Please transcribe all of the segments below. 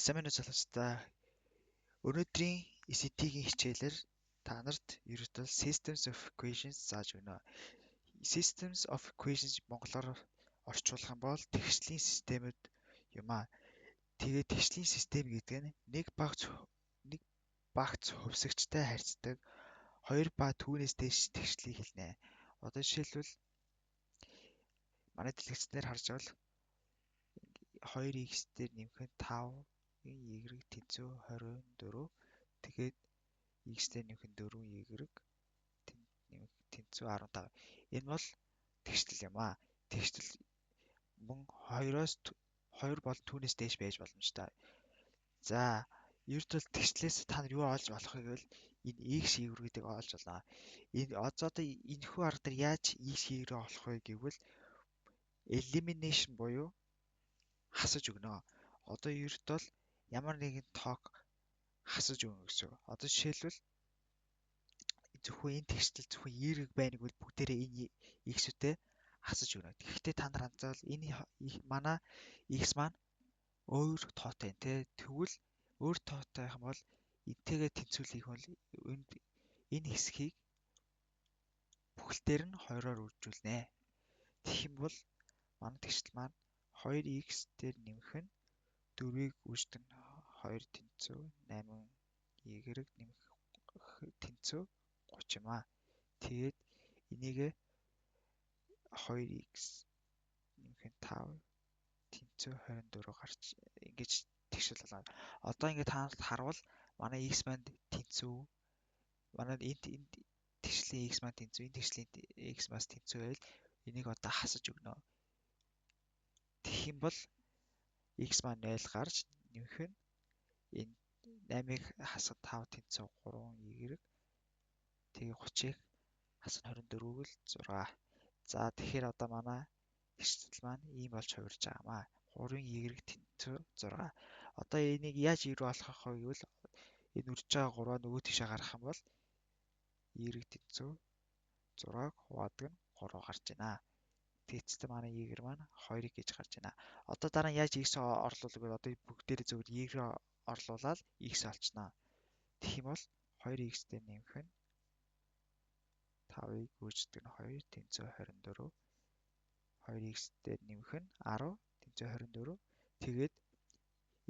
Сайн байна уу залуучдаа. Өнөөдрийн ECT-ийн хичээлээр та нарт ерөөдөө Systems of Equations зааж өгнө. Systems of Equations монголоор орчуулах юм бол тэгшлийн системүүд юм аа. Тэгээд тэгшлийн систем гэдэг нь нэг багц хувьсагчтай харьцдаг хоёр ба түүнээс дээш тэгшлийг хэлнэ. Одоо жишээлбэл манай дэлгэцнээр харж бол 2x дээр нэмэх нь 5 y тэнцүү 24 тэгээд x дээр нэмэх нь 4y нэмэх тэнцүү 15. Энэ бол тэгшил юм аа. Тэгшил мөн 2 бол түүнээс дээш байж боломжтой. За, ердөө тэгшлээс та нар юу олж болох вэ гэвэл энэ x гэдгийг олж болно. Энэ одоо энэхүү арга дээр яаж x олох вэ гэвэл elimination буюу хасаж өгнө. Одоо ердөө ямар нэгэн тоог хасаж өгнө гэсэн үг. Одоо жишээлбэл зөвхөн энэ тэгшил зөвхөн y байна гэвэл бүгдээрээ энэ x-үтэй хасаж өгнө. Гэхдээ та нар анзаавал энэ манай x маань өөр тоотой юм тий. Тэгвэл өөр тоотой байх юм бол энтэйгээ тэнцвүүлэх бол энэ хэсгийг бүхэлдээр нь 2-оор үржүүлнэ. Тэгэх юм бол манай тэгшил маань 2x дээр нэмэх нь 4-ийг үүсгэн 2 тэнцүү 8y нэмэх тэнцүү 30 юм аа. Тэгээд энийг 2x нэмэх нь 5 тэнцүү 24 гарч ингэж тэгшил болно. Одоо ингэ та нарт харвал манай x маань тэнцүү манай энэ тэгшлийн x маань тэнцүү энэ тэгшлийн x маань тэнцүү байл энийг одоо хасаж өгнө. Тэгэх юм бол x маань 0 гарч нэмэх нь энэ 8-ыг хасах 5 тэнцүү 3y тэгээ 30-ыг хасах 24-г л 6. За тэгэхээр одоо манай тэгшил маань ийм болж хувирж байгаа юм аа. 3y тэнцүү 6. Одоо энийг яаж y руу олох вэ гэвэл энэ үрж байгаа 3-аа нөгөө тишээ гаргах юм бол y тэнцүү 6-г хуваадаг нь 3 гарч байна. Тэгэхдээ манай y маань 2 гэж гарч байна. Одоо дараа нь яаж x орлуулах вэ? Одоо бүгдээрээ зөвхөн y орлуулаад x олчихно. Тэгэх юм бол 2x дээр нэмэх нь 5-ыг үүсгдэг нь 2 тэнцүү 24 2x дээр нэмэх нь 10 тэнцүү 24 тэгээд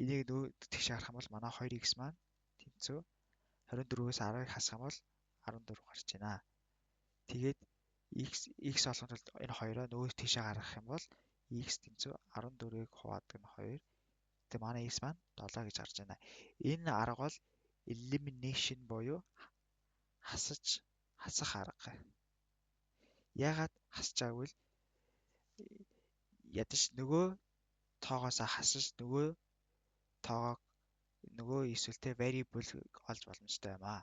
энийг нөгөө тэгш харах юм бол манай 2x маань тэнцүү 24-өөс 10-ыг хасах юм бол 14 гарч байна. Тэгээд x олохын тулд энэ 2-оо нөгөө тийшээ гаргах юм бол x тэнцүү 14-ийг хуваадаг нь 2. Тэгээд манай x маань 7 гэж гарч байна. Энэ арга бол elimination буюу хасах арга. Яагаад хасж байгааг вэ? Ядаж нөгөө тоогоос хасаж нөгөө тоогоо нөгөө эсвэл тэ variable олж боломжтой юм аа.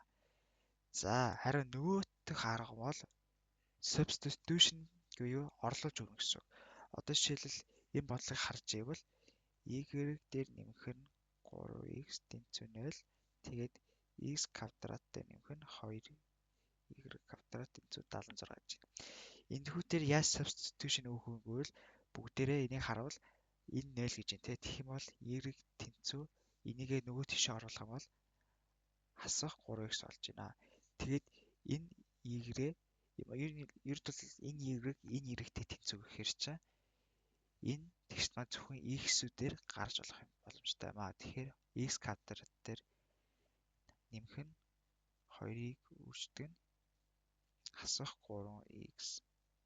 За харин нөгөө дэх арга бол substitution буюу орлуулж өгнө гэсэн үг. Одоо жишээлбэл энэ бодлогыг харж ивэл y дээр нэмэх нь 3x тэнцүү 0 тэгээд x квадрат дээр нэмэх нь 2y квадрат тэнцүү 76 гэж байна. Энэхүү дээр яаж substitution өгөх вэ гэвэл бүгдээрээ энийг харуул энэ 0 гэж байна те. Тэгэх юм бол y тэнцүү энийгээ нөгөө тишээ оруулах юм бол хасах 3x болж байна. Тэгээд энэ y-гээ ердөө энэ y-тэй тэнцүү гэхээр чинь энэ тэгш маань зөвхөн x-үүдээр гарч болох юм боломжтой юм аа. Тэгэхээр x квадрат дээр нэмэх нь 2-ыг үүсгдэг нь хасах 3x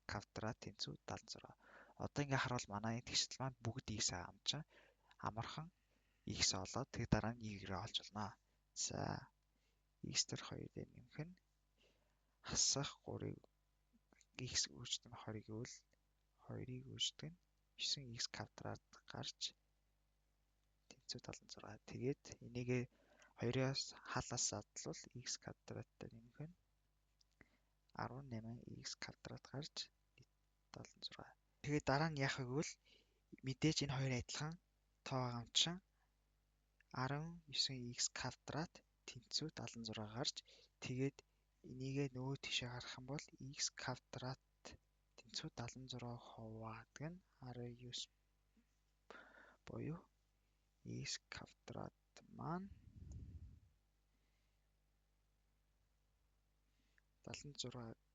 квадрат тэнцүү 76. Одоо ингээ харуул манай тэгшил маань бүгд x амархан x олоод тэгээд дараа нь y олж болно. За x дээр 2 дээр нэмэх нь хасах 3-ыг x үүсгдэг нь 20 гэвэл 2-ыг үүсгдэг нь 9x квадрат гарч тэнцүү 76. Тэгээд энийг 2-оос хаалаас задлвал x квадрат дээр нэмэх нь 18x квадрат гарч 76. Тэгээд дараа нь яах вэ гэвэл мэдээж энэ хоёр адилхан тоо хамтшин 19x квадрат тэнцүү 76 гарч тэгээд энийгээ нөгөө тишээ гаргах юм бол x квадрат тэнцүү 76 хуваадаг нь 19 буюу X квадрат маань 76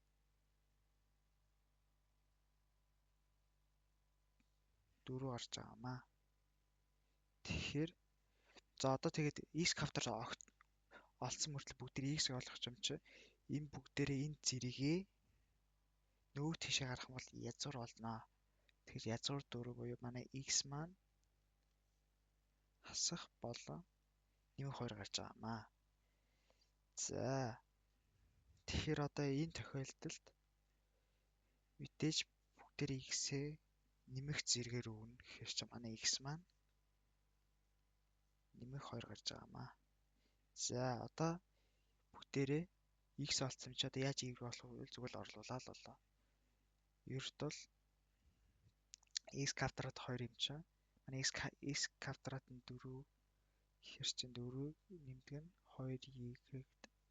4 гарч байгаа маа. Тэгэхээр за одоо тэгээд x квадрат олсон мөртлөө бүгдийг x-ийг олох юм чи энэ бүгдээрээ энэ зэрэгээ нөгөө тийшээ гарах юм бол язгуур олно. Тэгэхээр язгуур 4 буюу манай x маань хасах болон нэмэх 2 гарч байгаа маа. За тэгэхээр одоо энэ тохиолдолд мэдээж бүгдээрээ x-ээ нэмэх зэрэгээр өгнө гэхээр чи манай x маань нэмэх 2 гарч байгаа маа. За одоо бүгдээрээ x олцсон чи одоо яаж y болох вэ? Зүгээр л орлуулаад болоо. Ерт бол x квадрат 2 юм чинь манай x квадрат нь 4 гэхэр чинь 4 нэмдэг нь 2y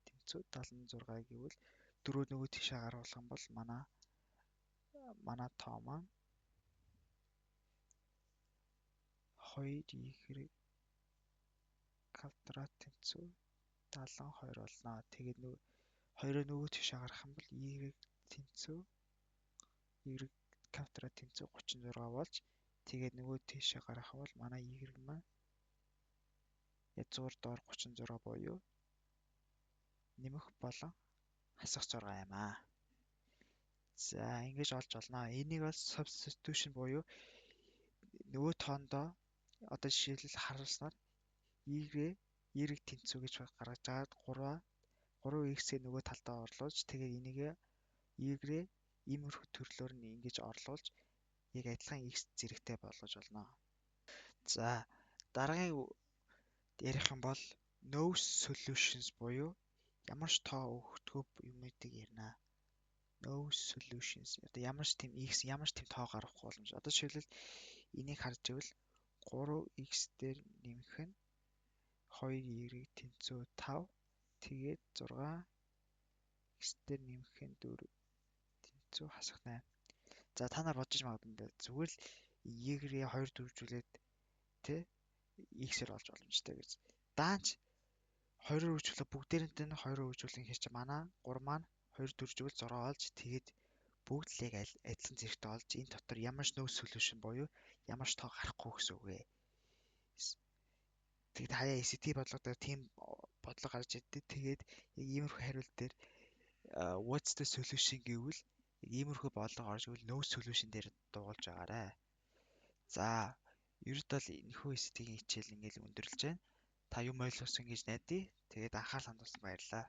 тэнцүү 76 гэвэл 4 нөгөө тийшээ гаргуулах юм бол манай тоо маань 2y квадрат тэнцүү 72 болно. Тэгээд нөгөө 2-оо нөгөө тийшээ гаргах юм бол y тэнцүү y квадрат тэнцүү 36 болж тэгээд нөгөө тийшээ гаргах бол манай y маань язгуур доор 36 буюу нэмэх болон хасах 6 юм аа. За ингэж олж олноо. Энийг бол substitution буюу нөгөө тоондоо одоо жишээлбэл харуулснаар y тэнцүү гэж гаргаж агаад 3x-ийг нөгөө талдаа орлуулж тэгээд энийг y-гээ иймэрхүү төрлөөр нь ингэж орлуулж яг адилхан x зэрэгтэй болгож болно. За дараагийн ярих юм бол no solutions буюу ямар ч тоо өгөхгүй юмнуудыг ярина. No solutions. Одоо ямар ч тийм x ямар ч тийм тоо гаргахгүй боломж. Одоо жишээлбэл энийг харж ивэл 3x дээр нэмэх нь 2y тэнцүү 5 тэгээд 6x дээр нэмэх нь 4 тэнцүү хасах 8. За та нар бодож магадгүй зүгээр л y-гээ 2 дөрвжүүлээд тэ x-ээр олж боломжтой гэж. Даанч 2-оор хөвжүүлээ бүгдээрэнтэй нь 2-оор хөвжүүлэн хэр чи манай 3 маань 2 дөрвжүүл 6 олж тэгээд бүгд л яг адилхан зэрэгтэй олж энэ дотор ямар ч no solution буюу ямар ч тоо гарахгүй гэсэн үг ээ. Тэгээд хаяа SAT бодлого дээр тийм бодлого гарч ирдээ. Тэгээд яг иймэрхүү хариулт дээр what's the solution гэвэл иймэрхүү бодлого орж ивэл no solution дээр дуулж байгаарай. За ерөөд бол энэхүү SAT-ийн хичээл ингээл өндөрлж байна. Та юм ойлгосон гэж найдаа. Тэгээд анхаарал хандуулсан баярлалаа.